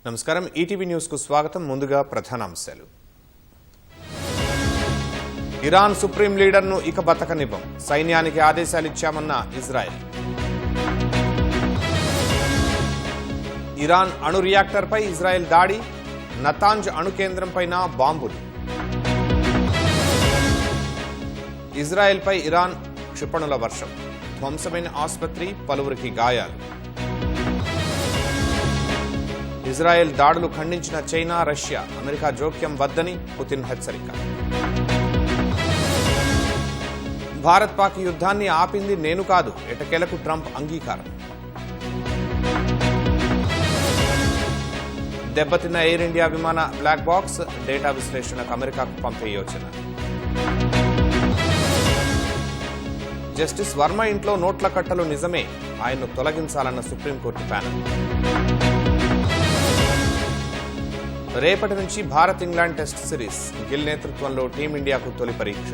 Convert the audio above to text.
నమస్కారం ETV news కు స్వాగతం. ముందుగా ప్రధానాంశాలు. ఇరాన్ సుప్రీం లీడర్ను ఇక బతకనివ్వం, సైన్యానికి ఆదేశాలు ఇచ్చామన్న ఇజ్రాయెల్. ఇరాన్ అణు రియాక్టర్పై ఇజ్రాయెల్ దాడి, నతాంజ్ అణు కేంద్రంపైన బాంబులు. ఇజ్రాయెల్పై ఇరాన్ క్షిపణుల వర్షం, ధ్వంసమైన ఆసుపత్రి, పలువురికి గాయాలు. ఇజ్రాయెల్ దాడులు ఖండించిన చైనా, రష్యా, అమెరికా జోక్యం వద్దని పుతిన్ హెచ్చరిక. భారత్ పాక్ యుద్ధాన్ని ఆపింది నేను కాదు, ఎటకేలకు ట్రంప్ అంగీకారం. దెబ్బతిన్న ఎయిర్ ఇండియా విమాన బ్లాక్ బాక్స్, డేటా విశ్లేషణకు అమెరికాకు పంపే యోచన. జస్టిస్ వర్మ ఇంట్లో నోట్ల కట్టలు నిజమే, ఆయన్ను తొలగించాలన్న సుప్రీంకోర్టు ప్యానెల్. రేపటి నుంచి Bharat England test series, Gill నేతృత్వంలో టీమిండియాకు తొలి పరీక్ష.